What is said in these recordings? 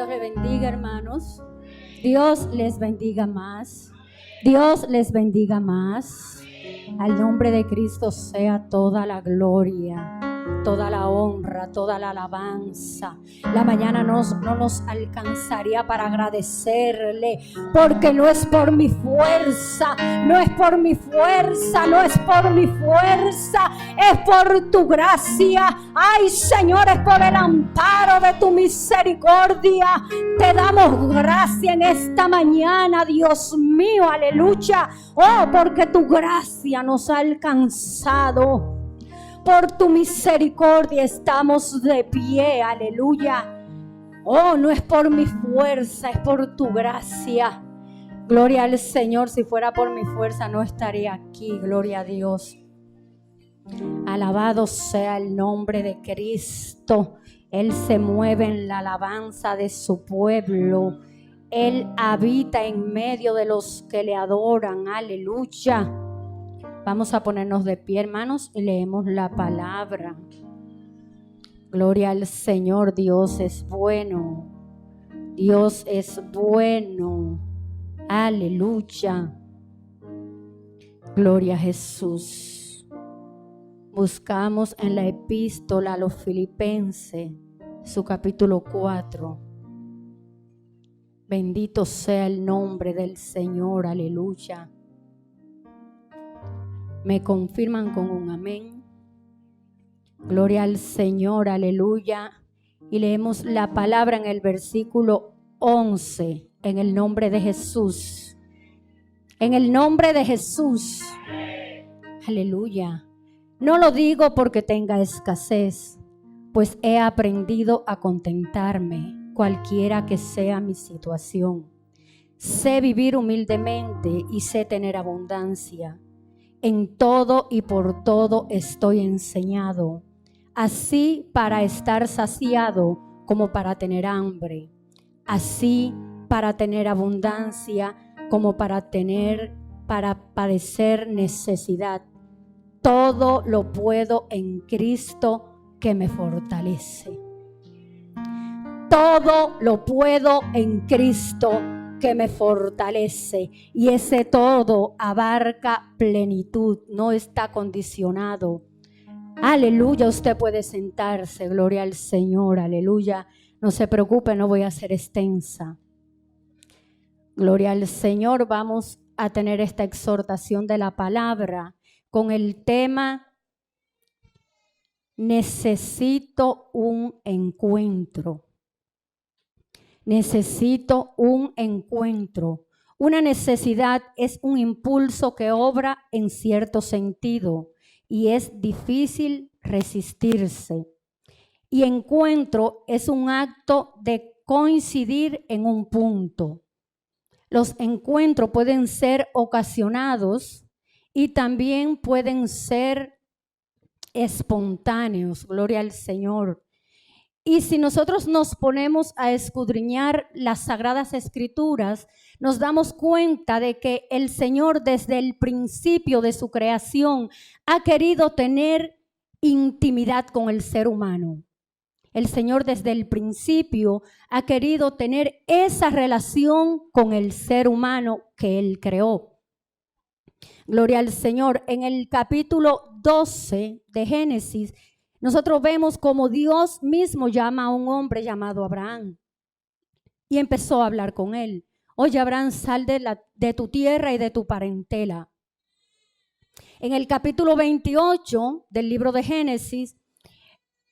Dios les bendiga, hermanos. Dios les bendiga más. Dios les bendiga más. Al nombre de Cristo sea toda la gloria, toda la honra, toda la alabanza. La mañana no nos alcanzaría para agradecerle, porque no es por mi fuerza, no es por mi fuerza, no es por mi fuerza, es por tu gracia. Ay, Señor, es por el amparo de tu misericordia. Te damos gracia en esta mañana, Dios mío, aleluya. Oh, porque tu gracia nos ha alcanzado. Por tu misericordia estamos de pie, aleluya. Oh, no es por mi fuerza, es por tu gracia. Gloria al Señor. Si fuera por mi fuerza no estaría aquí, gloria a Dios. Alabado sea el nombre de Cristo. Él se mueve en la alabanza de su pueblo. Él habita en medio de los que le adoran, aleluya. Vamos a ponernos de pie, hermanos, y leemos la palabra. Gloria al Señor. Dios es bueno. Dios es bueno. Aleluya. Gloria a Jesús. Buscamos en la epístola a los Filipenses, su capítulo 4. Bendito sea el nombre del Señor. Aleluya. Me confirman con un amén. Gloria al Señor, aleluya. Y leemos la palabra en el versículo 11, en el nombre de Jesús. En el nombre de Jesús. Aleluya. No lo digo porque tenga escasez, pues he aprendido a contentarme, cualquiera que sea mi situación. Sé vivir humildemente y sé tener abundancia. En todo y por todo estoy enseñado, así para estar saciado como para tener hambre, así para tener abundancia como para padecer necesidad. Todo lo puedo en Cristo que me fortalece. Todo lo puedo en Cristo que me fortalece, y ese todo abarca plenitud, no está condicionado. Aleluya. Usted puede sentarse. Gloria al Señor. Aleluya. No se preocupe, no voy a ser extensa. Gloria al Señor. Vamos a tener esta exhortación de la palabra con el tema: necesito un encuentro. Necesito un encuentro. Una necesidad es un impulso que obra en cierto sentido y es difícil resistirse. Y encuentro es un acto de coincidir en un punto. Los encuentros pueden ser ocasionados y también pueden ser espontáneos. Gloria al Señor. Y si nosotros nos ponemos a escudriñar las Sagradas Escrituras, nos damos cuenta de que el Señor desde el principio de su creación ha querido tener intimidad con el ser humano. El Señor desde el principio ha querido tener esa relación con el ser humano que Él creó. Gloria al Señor. En el capítulo 12 de Génesis, nosotros vemos como Dios mismo llama a un hombre llamado Abraham y empezó a hablar con él. Oye, Abraham, sal de tu tierra y de tu parentela. En el capítulo 28 del libro de Génesis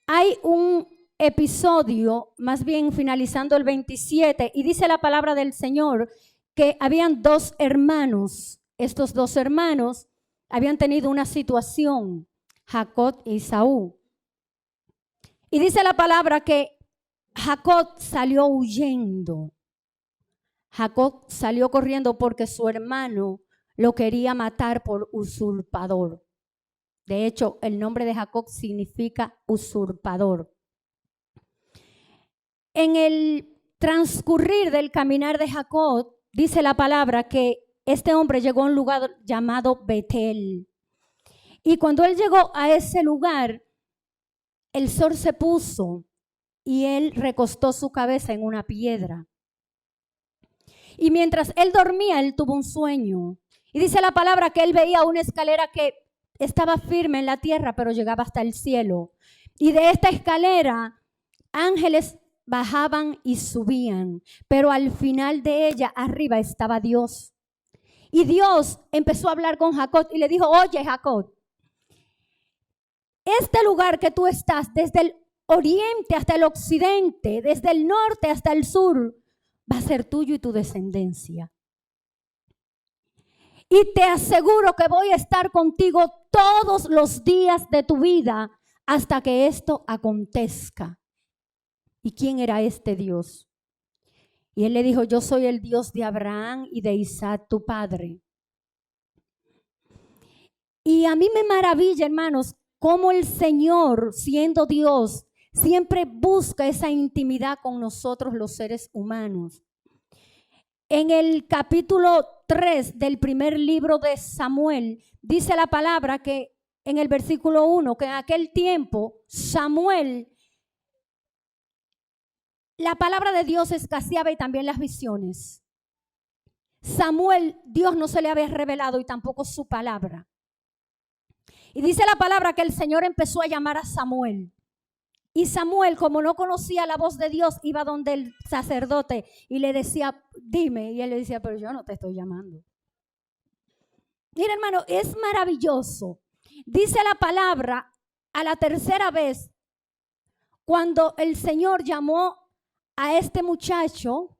hay un episodio, más bien finalizando el 27, y dice la palabra del Señor que habían dos hermanos. Estos dos hermanos habían tenido una situación, Jacob y Esaú. Y dice la palabra que Jacob salió huyendo. Jacob salió corriendo porque su hermano lo quería matar por usurpador. De hecho, el nombre de Jacob significa usurpador. En el transcurrir del caminar de Jacob, dice la palabra que este hombre llegó a un lugar llamado Betel. Y cuando él llegó a ese lugar, el sol se puso y él recostó su cabeza en una piedra. Y mientras él dormía, él tuvo un sueño. Y dice la palabra que él veía una escalera que estaba firme en la tierra, pero llegaba hasta el cielo. Y de esta escalera, ángeles bajaban y subían, pero al final de ella, arriba estaba Dios. Y Dios empezó a hablar con Jacob y le dijo, oye Jacob, este lugar que tú estás, desde el oriente hasta el occidente, desde el norte hasta el sur, va a ser tuyo y tu descendencia. Y te aseguro que voy a estar contigo todos los días de tu vida hasta que esto acontezca. ¿Y quién era este Dios? Y él le dijo, yo soy el Dios de Abraham y de Isaac, tu padre. Y a mí me maravilla, hermanos, cómo el Señor, siendo Dios, siempre busca esa intimidad con nosotros los seres humanos. En el capítulo 3 del primer libro de Samuel, dice la palabra que en el versículo 1, que en aquel tiempo Samuel, la palabra de Dios escaseaba y también las visiones. Samuel, Dios no se le había revelado y tampoco su palabra. Y dice la palabra que el Señor empezó a llamar a Samuel. Y Samuel, como no conocía la voz de Dios, iba donde el sacerdote y le decía, dime. Y él le decía, pero yo no te estoy llamando. Mira, hermano, es maravilloso. Dice la palabra a la tercera vez, cuando el Señor llamó a este muchacho,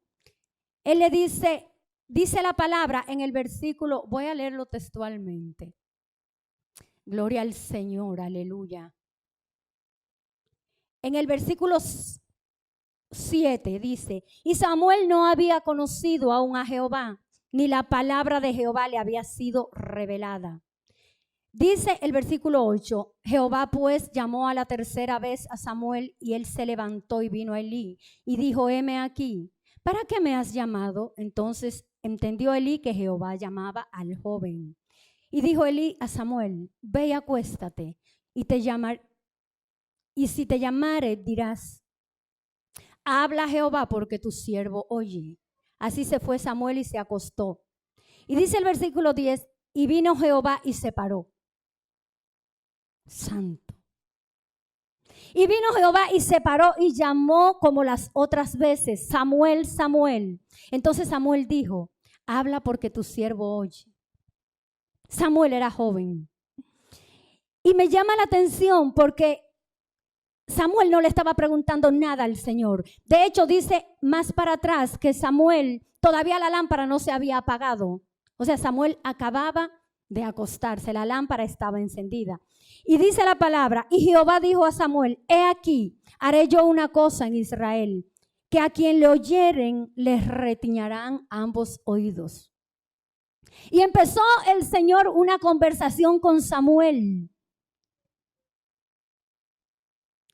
él le dice la palabra en el versículo, voy a leerlo textualmente. Gloria al Señor, aleluya. En el versículo 7 dice, y Samuel no había conocido aún a Jehová, ni la palabra de Jehová le había sido revelada. Dice el versículo 8, Jehová pues llamó a la tercera vez a Samuel y él se levantó y vino a Elí y dijo, heme aquí, ¿para qué me has llamado? Entonces entendió Elí que Jehová llamaba al joven. Y dijo Elí a Samuel, ve y acuéstate y si te llamare dirás, habla Jehová porque tu siervo oye. Así se fue Samuel y se acostó. Y dice el versículo 10, y vino Jehová y se paró. Santo. Y vino Jehová y se paró y llamó como las otras veces, Samuel, Samuel. Entonces Samuel dijo, habla porque tu siervo oye. Samuel era joven. Y me llama la atención porque Samuel no le estaba preguntando nada al Señor. De hecho, dice más para atrás que Samuel, todavía la lámpara no se había apagado. O sea, Samuel acababa de acostarse, la lámpara estaba encendida. Y dice la palabra, y Jehová dijo a Samuel, he aquí, haré yo una cosa en Israel, que a quien le oyeren les retiñarán ambos oídos. Y empezó el Señor una conversación con Samuel.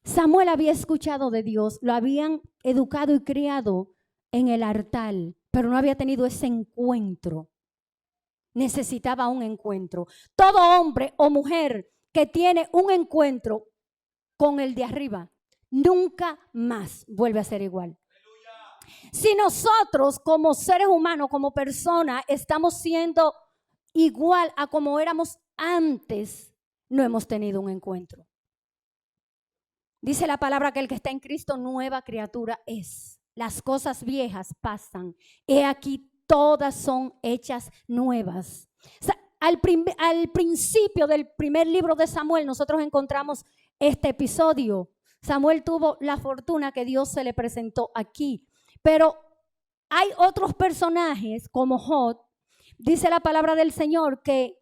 Samuel había escuchado de Dios, lo habían educado y criado en el altar, pero no había tenido ese encuentro. Necesitaba un encuentro. Todo hombre o mujer que tiene un encuentro con el de arriba, nunca más vuelve a ser igual. Si nosotros como seres humanos, como personas, estamos siendo igual a como éramos antes, no hemos tenido un encuentro. Dice la palabra que el que está en Cristo, nueva criatura es. Las cosas viejas pasan. He aquí, todas son hechas nuevas. O sea, al principio del primer libro de Samuel, nosotros encontramos este episodio. Samuel tuvo la fortuna que Dios se le presentó aquí. Pero hay otros personajes como Jod. Dice la palabra del Señor que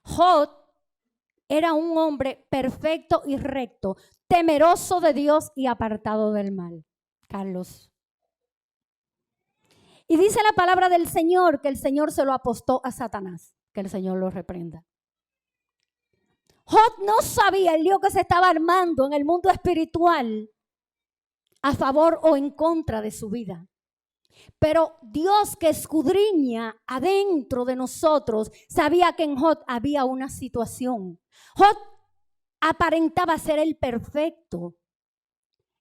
Jod era un hombre perfecto y recto, temeroso de Dios y apartado del mal. Carlos. Y dice la palabra del Señor que el Señor se lo apostó a Satanás, que el Señor lo reprenda. Jod no sabía el lío que se estaba armando en el mundo espiritual a favor o en contra de su vida. Pero Dios, que escudriña adentro de nosotros, sabía que en Jod había una situación. Jod aparentaba ser el perfecto.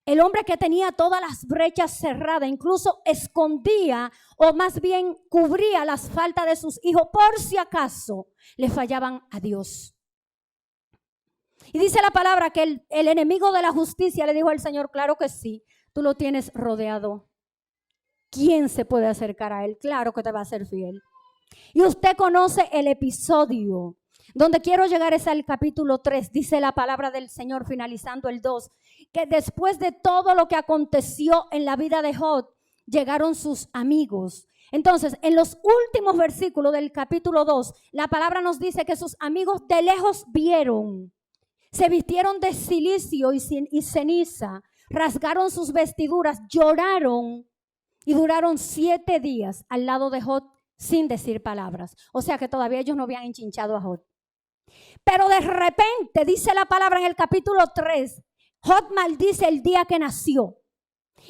El hombre que tenía todas las brechas cerradas, incluso escondía o más bien cubría las faltas de sus hijos por si acaso le fallaban a Dios. Y dice la palabra que el enemigo de la justicia le dijo al Señor, claro que sí, tú lo tienes rodeado. ¿Quién se puede acercar a él? Claro que te va a ser fiel. Y usted conoce el episodio. Donde quiero llegar es al capítulo 3, dice la palabra del Señor finalizando el 2, que después de todo lo que aconteció en la vida de Job, llegaron sus amigos. Entonces, en los últimos versículos del capítulo 2, la palabra nos dice que sus amigos de lejos vieron, se vistieron de cilicio y ceniza, rasgaron sus vestiduras, lloraron y duraron 7 días al lado de Job sin decir palabras. O sea que todavía ellos no habían enchinchado a Job. Pero de repente, dice la palabra en el capítulo 3, Job maldice el día que nació.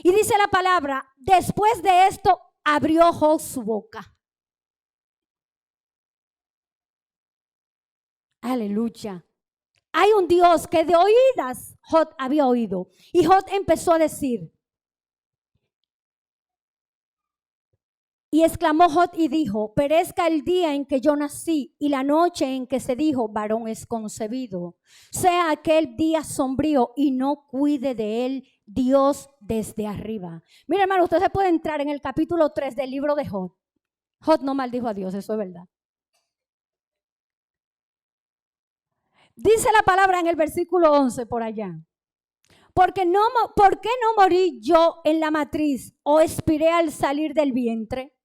Y dice la palabra, después de esto abrió Job su boca. Aleluya. Hay un Dios que de oídas Job había oído. Y Job empezó a decir, y exclamó Job y dijo, perezca el día en que yo nací y la noche en que se dijo, varón es concebido. Sea aquel día sombrío y no cuide de él Dios desde arriba. Mira, hermano, usted se puede entrar en el capítulo 3 del libro de Job. Job no maldijo a Dios, eso es verdad. Dice la palabra en el versículo 11 por allá. ¿Por qué no morí yo en la matriz o expiré al salir del vientre?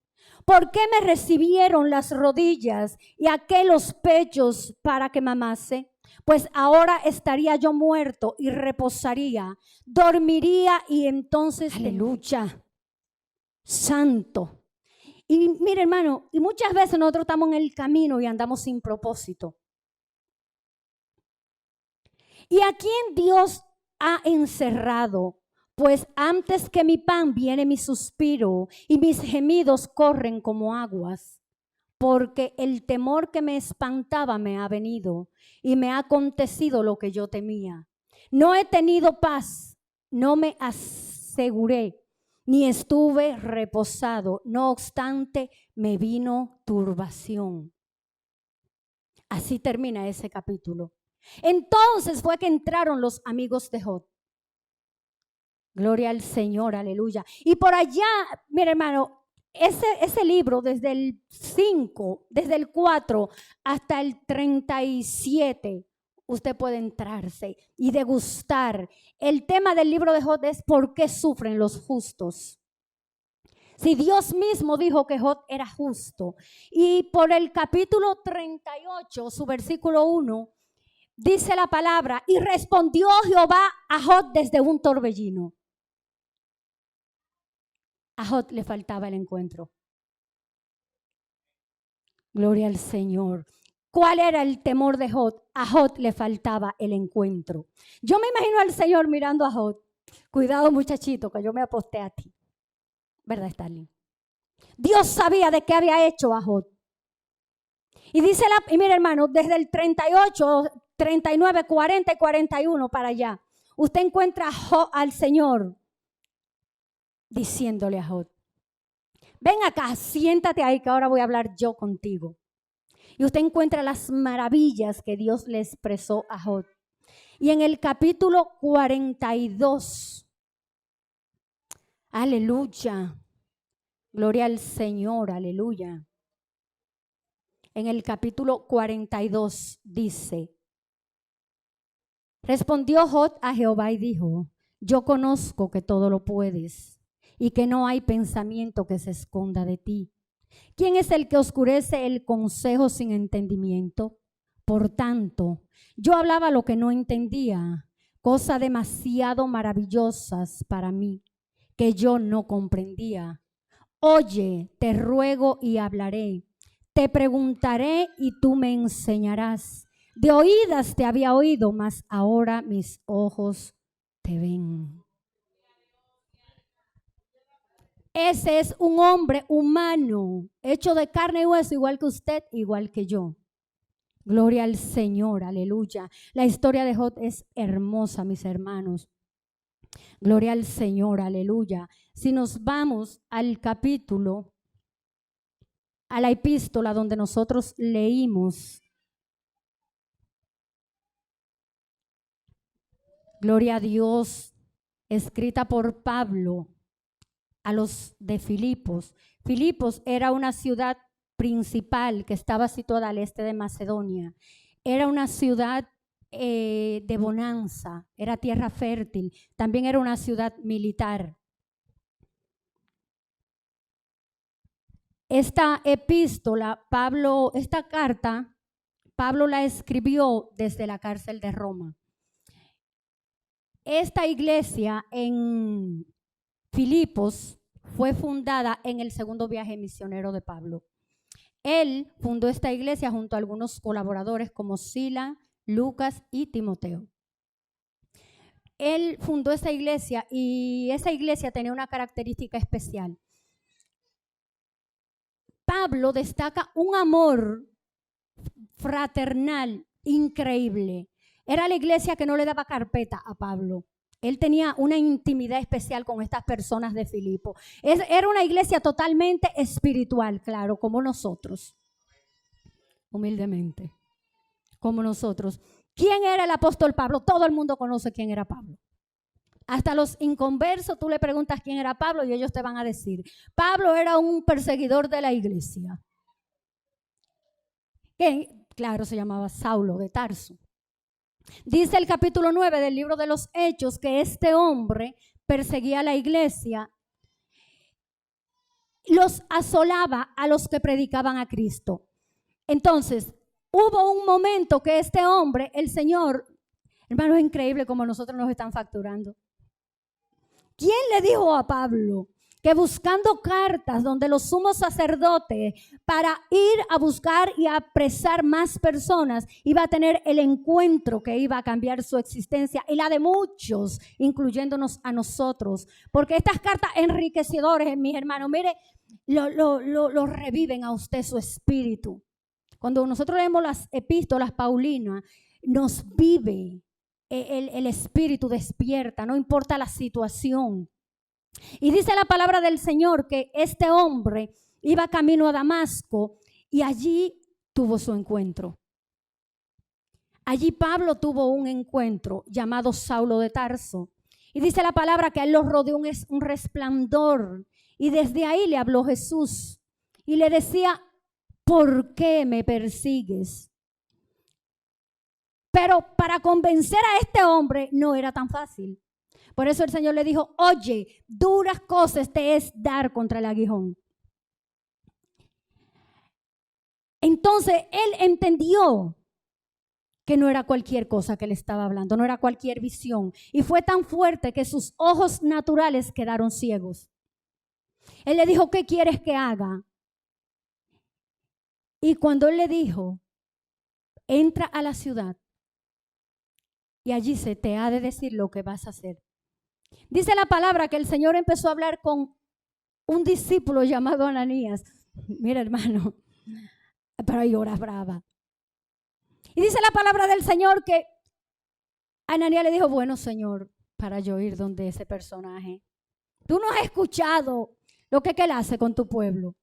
¿Por qué me recibieron las rodillas y aquellos pechos para que mamase? Pues ahora estaría yo muerto y reposaría, dormiría y entonces, aleluya, santo. Y mire, hermano, y muchas veces nosotros estamos en el camino y andamos sin propósito. ¿Y a quién Dios ha encerrado? Pues antes que mi pan viene mi suspiro y mis gemidos corren como aguas, porque el temor que me espantaba me ha venido y me ha acontecido lo que yo temía. No he tenido paz, no me aseguré, ni estuve reposado, no obstante me vino turbación. Así termina ese capítulo. Entonces fue que entraron los amigos de Job. Gloria al Señor, aleluya. Y por allá, mire hermano, ese libro desde el 5, desde el 4 hasta el 37, usted puede entrarse y degustar. El tema del libro de Job es ¿por qué sufren los justos? Si Dios mismo dijo que Job era justo. Y por el capítulo 38, su versículo 1, dice la palabra, y respondió Jehová a Job desde un torbellino. A Job le faltaba el encuentro. Gloria al Señor. ¿Cuál era el temor de Job? A Job le faltaba el encuentro. Yo me imagino al Señor mirando a Job. Cuidado, muchachito, que yo me aposté a ti. ¿Verdad, Stalin? Dios sabía de qué había hecho a Job. Y dice y mira, hermano, desde el 38, 39, 40 y 41 para allá, usted encuentra al Señor diciéndole a Job, ven acá, siéntate ahí que ahora voy a hablar yo contigo. Y usted encuentra las maravillas que Dios le expresó a Job. Y en el capítulo 42, aleluya, gloria al Señor, aleluya. En el capítulo 42 dice, respondió Job a Jehová y dijo, yo conozco que todo lo puedes y que no hay pensamiento que se esconda de ti. ¿Quién es el que oscurece el consejo sin entendimiento? Por tanto, yo hablaba lo que no entendía, cosas demasiado maravillosas para mí, que yo no comprendía. Oye, te ruego y hablaré. Te preguntaré y tú me enseñarás. De oídas te había oído, mas ahora mis ojos te ven. Ese es un hombre humano, hecho de carne y hueso, igual que usted, igual que yo. Gloria al Señor, aleluya. La historia de Job es hermosa, mis hermanos. Gloria al Señor, aleluya. Si nos vamos al capítulo, a la epístola donde nosotros leímos, gloria a Dios, escrita por Pablo a los de Filipos. Filipos era una ciudad principal que estaba situada al este de Macedonia. Era una ciudad de bonanza, era tierra fértil, también era una ciudad militar. Esta epístola, esta carta, Pablo la escribió desde la cárcel de Roma. Esta iglesia en Filipos fue fundada en el segundo viaje misionero de Pablo. Él fundó esta iglesia junto a algunos colaboradores como Sila, Lucas y Timoteo. Él fundó esa iglesia y esa iglesia tenía una característica especial. Pablo destaca un amor fraternal increíble. Era la iglesia que no le daba carpeta a Pablo. Él tenía una intimidad especial con estas personas de Filipo. Era una iglesia totalmente espiritual, claro, como nosotros. Humildemente, como nosotros. ¿Quién era el apóstol Pablo? Todo el mundo conoce quién era Pablo. Hasta los inconversos, tú le preguntas quién era Pablo y ellos te van a decir, Pablo era un perseguidor de la iglesia. Que, claro, se llamaba Saulo de Tarso. Dice el capítulo 9 del libro de los Hechos que este hombre perseguía a la iglesia, los asolaba a los que predicaban a Cristo. Entonces, hubo un momento que este hombre, el Señor, hermano, es increíble como nosotros nos están facturando. ¿Quién le dijo a Pablo que buscando cartas donde los sumos sacerdotes para ir a buscar y a apresar más personas iba a tener el encuentro que iba a cambiar su existencia y la de muchos, incluyéndonos a nosotros? Porque estas cartas enriquecedoras, mis hermanos, mire, lo reviven a usted su espíritu. Cuando nosotros leemos las epístolas paulinas, nos vive el espíritu, despierta, no importa la situación. Y dice la palabra del Señor que este hombre iba camino a Damasco y allí tuvo su encuentro. Allí Pablo tuvo un encuentro llamado Saulo de Tarso. Y dice la palabra que a él lo rodeó un resplandor. Y desde ahí le habló Jesús y le decía, ¿por qué me persigues? Pero para convencer a este hombre no era tan fácil. Por eso el Señor le dijo, oye, duras cosas te es dar contra el aguijón. Entonces él entendió que no era cualquier cosa que le estaba hablando, no era cualquier visión. Y fue tan fuerte que sus ojos naturales quedaron ciegos. Él le dijo, ¿qué quieres que haga? Y cuando él le dijo, entra a la ciudad y allí se te ha de decir lo que vas a hacer. Dice la palabra que el Señor empezó a hablar con un discípulo llamado Ananías. Mira, hermano, pero hay horas bravas. Y dice la palabra del Señor que Ananías le dijo, bueno, Señor, para yo ir donde ese personaje. Tú no has escuchado lo que él hace con tu pueblo.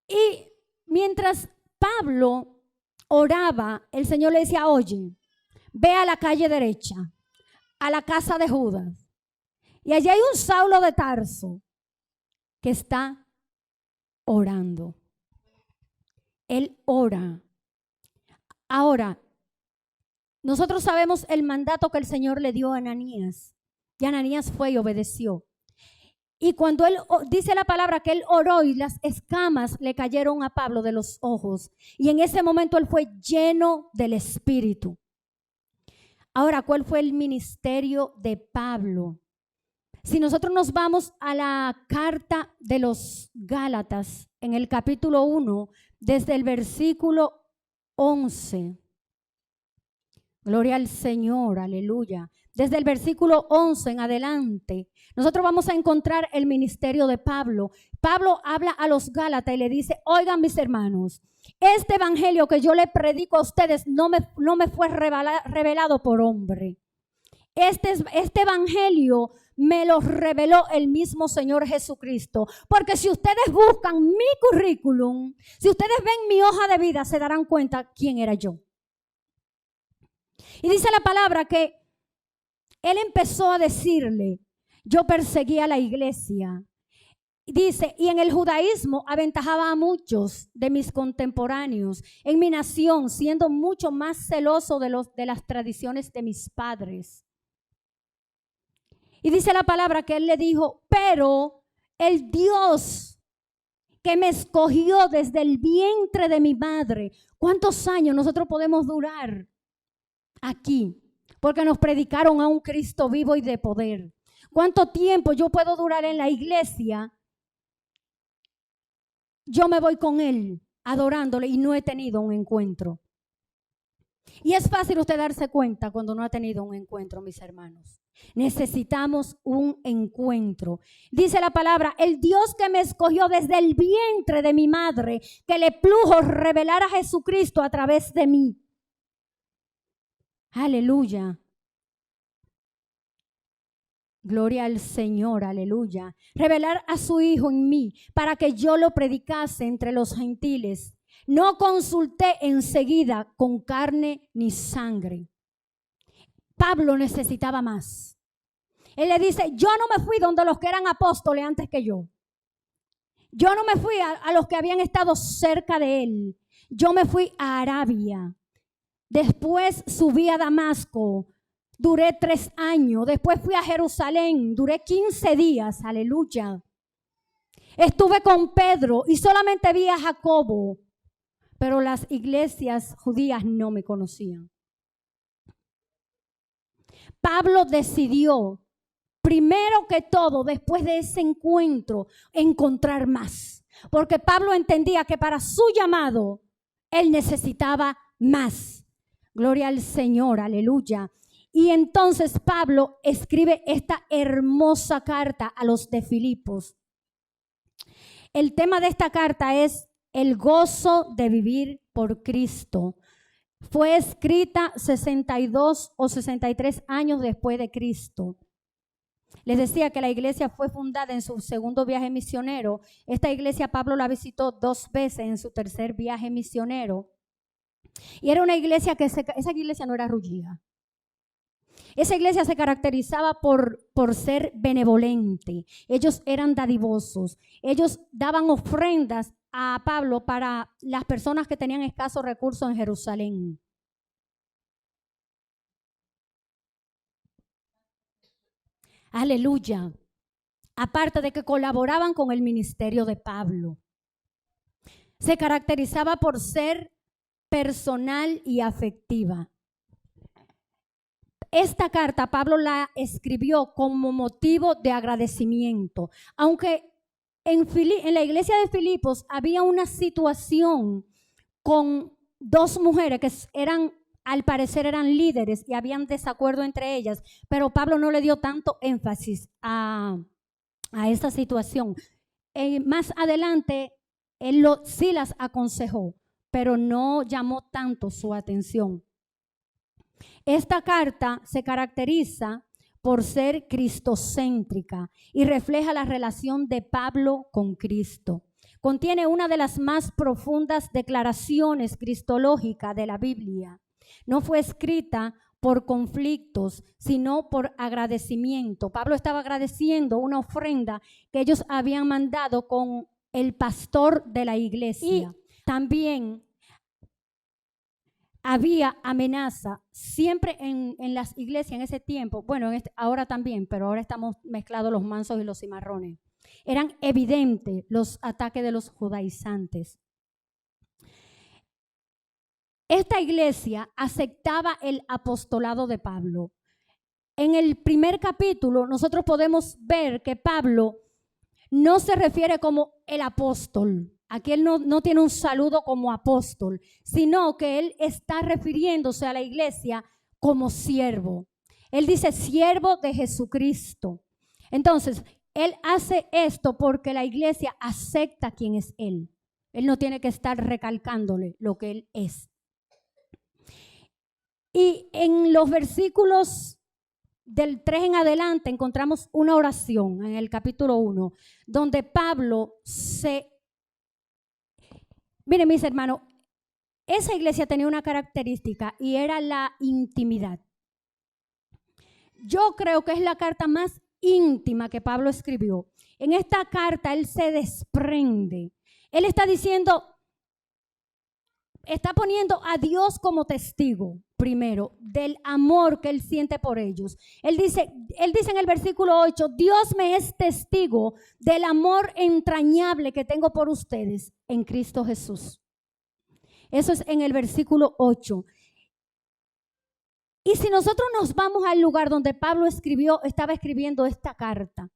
Y mientras Pablo oraba, el Señor le decía, oye, ve a la calle derecha, a la casa de Judas. Y allí hay un Saulo de Tarso que está orando. Él ora. Ahora, nosotros sabemos el mandato que el Señor le dio a Ananías. Y Ananías fue y obedeció. Y cuando él, dice la palabra que él oró y las escamas le cayeron a Pablo de los ojos. Y en ese momento él fue lleno del Espíritu. Ahora, ¿cuál fue el ministerio de Pablo? Si nosotros nos vamos a la carta de los Gálatas, en el capítulo 1, desde el versículo 11. Gloria al Señor, aleluya. Desde el versículo 11 en adelante, nosotros vamos a encontrar el ministerio de Pablo. Pablo habla a los Gálatas y le dice, oigan mis hermanos, este evangelio que yo le predico a ustedes no me fue revelado por hombre. Este evangelio me lo reveló el mismo Señor Jesucristo. Porque si ustedes buscan mi currículum, si ustedes ven mi hoja de vida, se darán cuenta quién era yo. Y dice la palabra que él empezó a decirle, yo perseguía a la iglesia. Dice, y en el judaísmo aventajaba a muchos de mis contemporáneos en mi nación, siendo mucho más celoso de las tradiciones de mis padres. Y dice la palabra que él le dijo, pero el Dios que me escogió desde el vientre de mi madre. ¿Cuántos años nosotros podemos durar aquí? Porque nos predicaron a un Cristo vivo y de poder. ¿Cuánto tiempo yo puedo durar en la iglesia? Yo me voy con él adorándole y no he tenido un encuentro. Y es fácil usted darse cuenta cuando no ha tenido un encuentro, mis hermanos. Necesitamos un encuentro. Dice la palabra, el Dios que me escogió desde el vientre de mi madre, que le plujo revelar a Jesucristo a través de mí. Aleluya. Gloria al Señor, aleluya. Revelar a su Hijo en mí para que yo lo predicase entre los gentiles. No consulté enseguida con carne ni sangre. Pablo necesitaba más. Él le dice, yo no me fui donde los que eran apóstoles antes que yo. Yo no me fui a los que habían estado cerca de él. Yo me fui a Arabia. Después subí a Damasco. Duré 3 años. Después fui a Jerusalén. Duré 15 días. Aleluya. Estuve con Pedro y solamente vi a Jacobo. Pero las iglesias judías no me conocían. Pablo decidió, primero que todo, después de ese encuentro, encontrar más. Porque Pablo entendía que para su llamado, él necesitaba más. Gloria al Señor, aleluya. Y entonces Pablo escribe esta hermosa carta a los de Filipos. El tema de esta carta es el gozo de vivir por Cristo. Fue escrita 62 o 63 años después de Cristo. Les decía que la iglesia fue fundada en su segundo viaje misionero. Esta iglesia Pablo la visitó 2 veces en su tercer viaje misionero. Y era una iglesia esa iglesia no era rullida. Esa iglesia se caracterizaba por ser benevolente. Ellos eran dadivosos. Ellos daban ofrendas a Pablo para las personas que tenían escasos recursos en Jerusalén. Aleluya. Aparte de que colaboraban con el ministerio de Pablo. Se caracterizaba por ser personal y afectiva. Esta carta Pablo la escribió como motivo de agradecimiento. Aunque en la iglesia de Filipos había una situación con 2 mujeres que al parecer eran líderes y habían desacuerdo entre ellas, pero Pablo no le dio tanto énfasis a esta situación. Más adelante, él sí las aconsejó, pero no llamó tanto su atención. Esta carta se caracteriza por ser cristocéntrica y refleja la relación de Pablo con Cristo. Contiene una de las más profundas declaraciones cristológicas de la Biblia. No fue escrita por conflictos, sino por agradecimiento. Pablo estaba agradeciendo una ofrenda que ellos habían mandado con el pastor de la iglesia. Y también había amenaza siempre en las iglesias en ese tiempo. Bueno, ahora también, pero ahora estamos mezclados los mansos y los cimarrones. Eran evidentes los ataques de los judaizantes. Esta iglesia aceptaba el apostolado de Pablo. En el primer capítulo nosotros podemos ver que Pablo no se refiere como el apóstol. Aquí él no tiene un saludo como apóstol, sino que él está refiriéndose a la iglesia como siervo. Él dice siervo de Jesucristo. Entonces, él hace esto porque la iglesia acepta quién es él. Él no tiene que estar recalcándole lo que él es. Y en los versículos del 3 en adelante encontramos una oración en el capítulo 1, donde Pablo Miren, mis hermanos, esa iglesia tenía una característica y era la intimidad. Yo creo que es la carta más íntima que Pablo escribió. En esta carta él se desprende. Él está diciendo, está poniendo a Dios como testigo, primero, del amor que él siente por ellos. Él dice en el versículo 8, Dios me es testigo del amor entrañable que tengo por ustedes en Cristo Jesús. Eso es en el versículo 8. Y si nosotros nos vamos al lugar donde Pablo estaba escribiendo esta carta,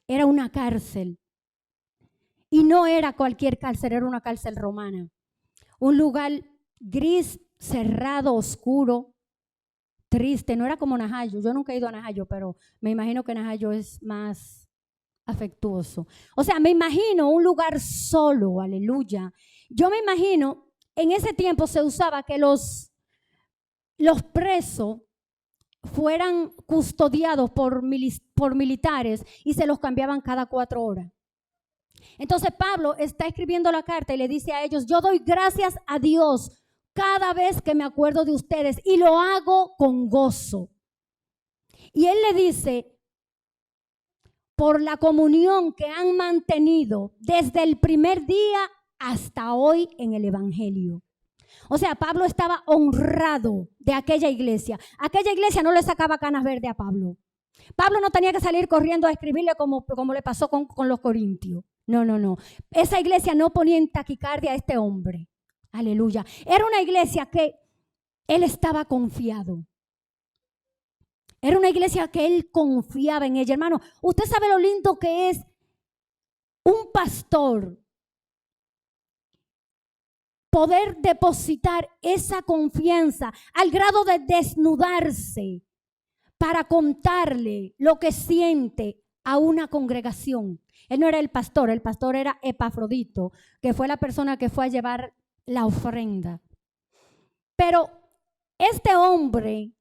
era una cárcel. Y no era cualquier cárcel, era una cárcel romana. Un lugar gris, cerrado, oscuro, triste. No era como Najayo. Yo nunca he ido a Najayo, pero me imagino que Najayo es más afectuoso. O sea, me imagino un lugar solo, aleluya. Yo me imagino, en ese tiempo se usaba que los presos fueran custodiados por militares y se los cambiaban cada 4 horas. Entonces Pablo está escribiendo la carta y le dice a ellos, yo doy gracias a Dios cada vez que me acuerdo de ustedes y lo hago con gozo. Y él le dice, por la comunión que han mantenido desde el primer día hasta hoy en el Evangelio. O sea, Pablo estaba honrado de aquella iglesia. Aquella iglesia no le sacaba canas verdes a Pablo. Pablo no tenía que salir corriendo a escribirle como le pasó con los corintios. No. Esa iglesia no ponía en taquicardia a este hombre. Aleluya. Era una iglesia que él estaba confiado. Era una iglesia que él confiaba en ella. Hermano, usted sabe lo lindo que es un pastor poder depositar esa confianza al grado de desnudarse para contarle lo que siente a una congregación. Él no era el pastor era Epafrodito, que fue la persona que fue a llevar la ofrenda. Pero este hombre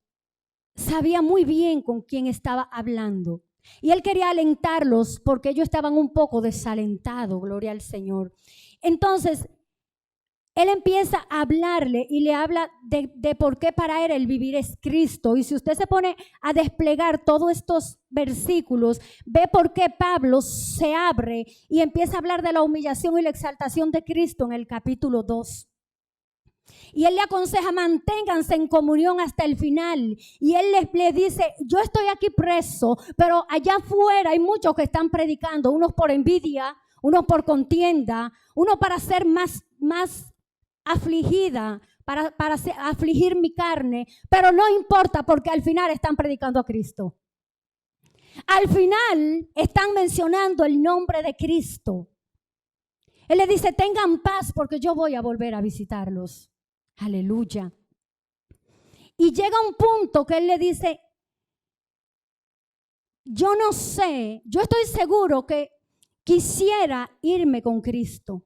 sabía muy bien con quién estaba hablando. Y él quería alentarlos porque ellos estaban un poco desalentados, gloria al Señor. Entonces, él empieza a hablarle y le habla de por qué para él el vivir es Cristo. Y si usted se pone a desplegar todos estos versículos, ve por qué Pablo se abre y empieza a hablar de la humillación y la exaltación de Cristo en el capítulo 2. Y él le aconseja, manténganse en comunión hasta el final. Y él le dice, yo estoy aquí preso, pero allá afuera hay muchos que están predicando, unos por envidia, unos por contienda, unos para ser más afligida, para afligir mi carne, pero no importa porque al final están predicando a Cristo. Al final están mencionando el nombre de Cristo. Él le dice, tengan paz porque yo voy a volver a visitarlos. Aleluya. Y llega un punto que él le dice, yo no sé, yo estoy seguro que quisiera irme con Cristo,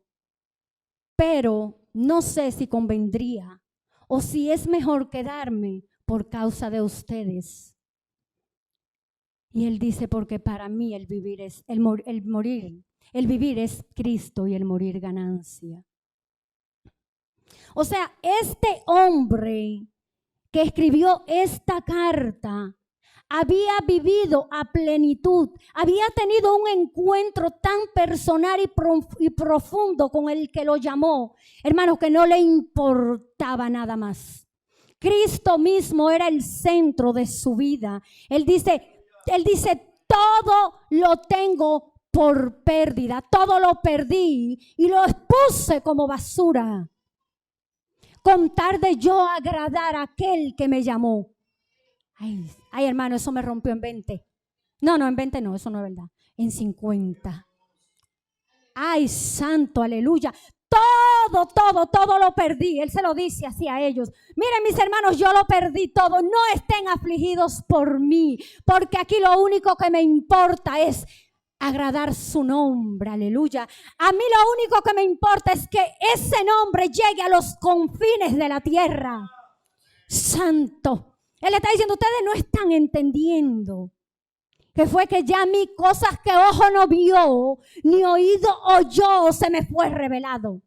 pero no sé si convendría o si es mejor quedarme por causa de ustedes. Y él dice, porque para mí el vivir es el vivir es Cristo y el morir ganancia. O sea, este hombre que escribió esta carta había vivido a plenitud, había tenido un encuentro tan personal y profundo con el que lo llamó, hermano, que no le importaba nada más. Cristo mismo era el centro de su vida. Él dice, todo lo tengo por pérdida, todo lo perdí y lo expuse como basura, con tal de yo agradar a aquel que me llamó. Ay, hermano, eso me rompió en 20. No, en 20 no, eso no es verdad. En 50. Ay, santo, aleluya. Todo lo perdí. Él se lo dice así a ellos. Miren, mis hermanos, yo lo perdí todo. No estén afligidos por mí, porque aquí lo único que me importa es agradar su nombre, aleluya. A mí lo único que me importa es que ese nombre llegue a los confines de la tierra. Santo. Él está diciendo, ustedes no están entendiendo que fue que ya a mí cosas que ojo no vio, ni oído oyó, se me fue revelado.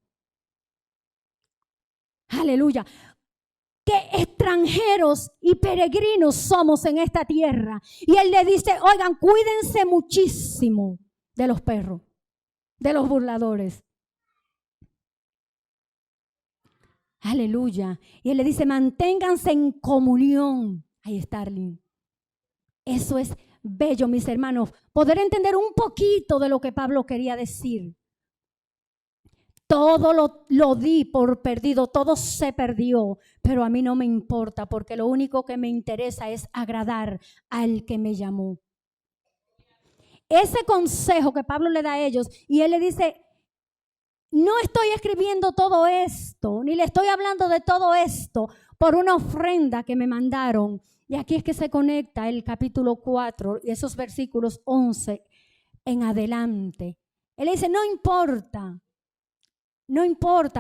Aleluya. Que extranjeros y peregrinos somos en esta tierra. Y Él le dice, oigan, cuídense muchísimo de los perros, de los burladores. Aleluya. Y Él le dice, manténganse en comunión. Ahí está, Arlene. Eso es bello, mis hermanos, poder entender un poquito de lo que Pablo quería decir. Todo lo di por perdido, todo se perdió, pero a mí no me importa porque lo único que me interesa es agradar al que me llamó. Ese consejo que Pablo le da a ellos, y él le dice, no estoy escribiendo todo esto, ni le estoy hablando de todo esto por una ofrenda que me mandaron. Y aquí es que se conecta el capítulo 4 y esos versículos 11 en adelante. Él dice, no importa,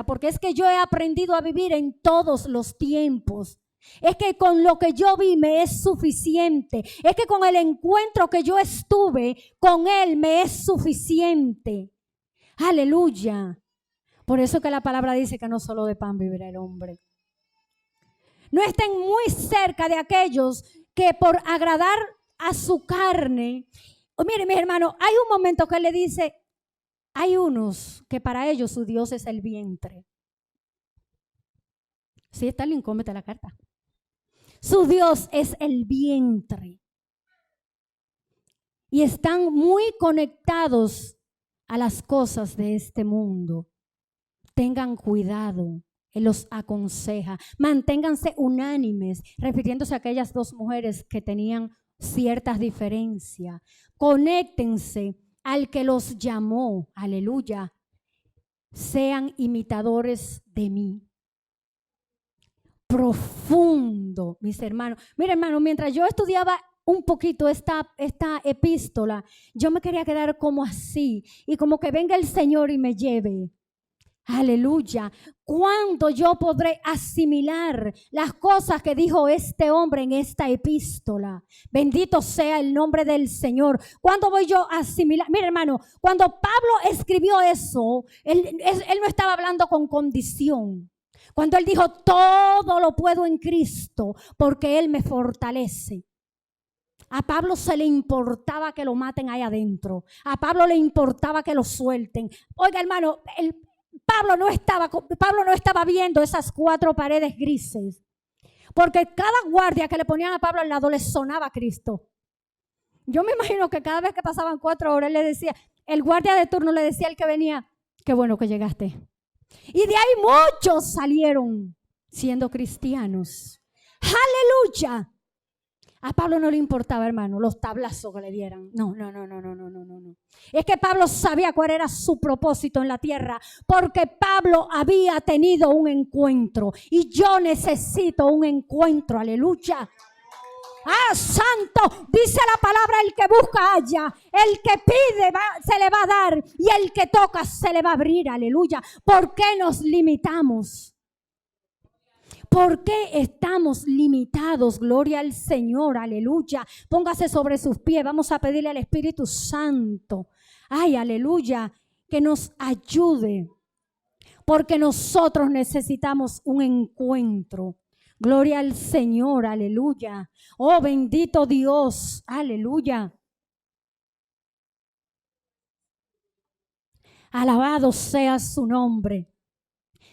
porque es que yo he aprendido a vivir en todos los tiempos. Es que con lo que yo vi me es suficiente. Es que con el encuentro que yo estuve con Él me es suficiente. Aleluya. Por eso que la palabra dice que no solo de pan vivirá el hombre. No estén muy cerca de aquellos que por agradar a su carne. Mire, mis hermanos, hay un momento que Él le dice, hay unos que para ellos su Dios es el vientre. Sí, Stalin, cómete la carta. Su Dios es el vientre. Y están muy conectados a las cosas de este mundo. Tengan cuidado. Él los aconseja. Manténganse unánimes, refiriéndose a aquellas dos mujeres que tenían ciertas diferencias. Conéctense al que los llamó. Aleluya. Sean imitadores de mí. Profundo, mis hermanos. Mira, hermano, mientras yo estudiaba un poquito esta epístola, yo me quería quedar como así y como que venga el Señor y me lleve. Aleluya. ¿Cuándo yo podré asimilar las cosas que dijo este hombre en esta epístola? Bendito sea el nombre del Señor. ¿Cuándo voy yo a asimilar? Mira, hermano, cuando Pablo escribió eso, él no estaba hablando con condición. Cuando él dijo, todo lo puedo en Cristo, porque Él me fortalece. A Pablo se le importaba que lo maten ahí adentro. A Pablo le importaba que lo suelten. Oiga, hermano, Pablo no estaba viendo esas 4 paredes grises, porque cada guardia que le ponían a Pablo al lado le sonaba a Cristo. Yo me imagino que cada vez que pasaban 4 horas, él le decía, el guardia de turno le decía al que venía, qué bueno que llegaste. Y de ahí muchos salieron siendo cristianos. ¡Aleluya! A Pablo no le importaba, hermano, los tablazos que le dieran. No. Es que Pablo sabía cuál era su propósito en la tierra, porque Pablo había tenido un encuentro y yo necesito un encuentro. Aleluya. ¡Ah, santo! Dice la palabra, el que busca halla, el que pide se le va a dar y el que toca se le va a abrir. Aleluya. ¿Por qué nos limitamos? ¿Por qué estamos limitados? Gloria al Señor, aleluya. Póngase sobre sus pies, vamos a pedirle al Espíritu Santo, ay, aleluya, que nos ayude, porque nosotros necesitamos un encuentro. Gloria al Señor, aleluya. Oh, bendito Dios, aleluya. Alabado sea su nombre.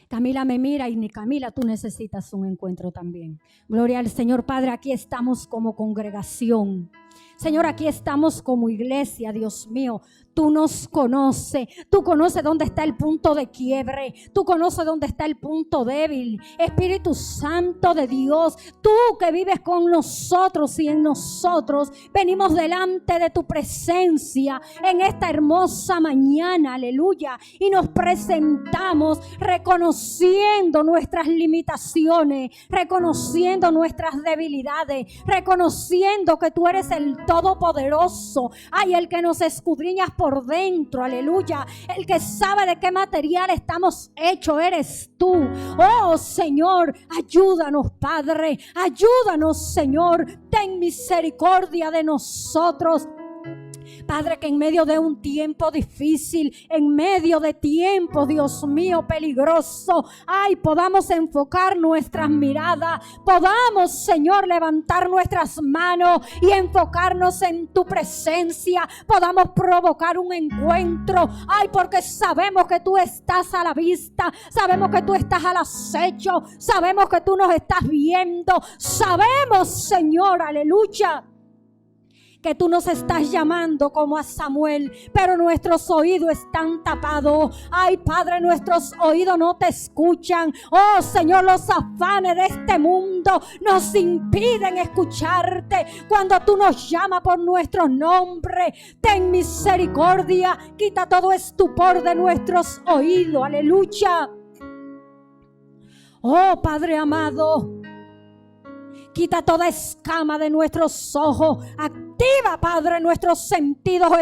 Camila me mira y ni Camila, tú necesitas un encuentro también. Gloria al Señor. Padre, aquí estamos como congregación. Señor, aquí estamos como iglesia, Dios mío. Tú nos conoces, tú conoces dónde está el punto de quiebre, tú conoces dónde está el punto débil. Espíritu Santo de Dios, tú que vives con nosotros y en nosotros, venimos delante de tu presencia en esta hermosa mañana, aleluya, y nos presentamos reconociendo nuestras limitaciones, reconociendo nuestras debilidades, reconociendo que tú eres el todopoderoso. Ay, el que nos escudriñas por dentro, aleluya. El que sabe de qué material estamos hechos, eres tú. Oh Señor, ayúdanos, Padre, ayúdanos, Señor. Ten misericordia de nosotros. Padre, que en medio de un tiempo difícil, en medio de tiempo, Dios mío, peligroso, ay, podamos enfocar nuestras miradas, podamos, Señor, levantar nuestras manos y enfocarnos en tu presencia, podamos provocar un encuentro, ay, porque sabemos que tú estás a la vista, sabemos que tú estás al acecho, sabemos que tú nos estás viendo, sabemos, Señor, aleluya, que tú nos estás llamando como a Samuel, pero nuestros oídos están tapados. Ay, Padre, nuestros oídos no te escuchan. Oh, Señor, los afanes de este mundo nos impiden escucharte cuando tú nos llamas por nuestro nombre. Ten misericordia, quita todo estupor de nuestros oídos. Aleluya. Oh, Padre amado, quita toda escama de nuestros ojos. Activa, Padre, nuestros sentidos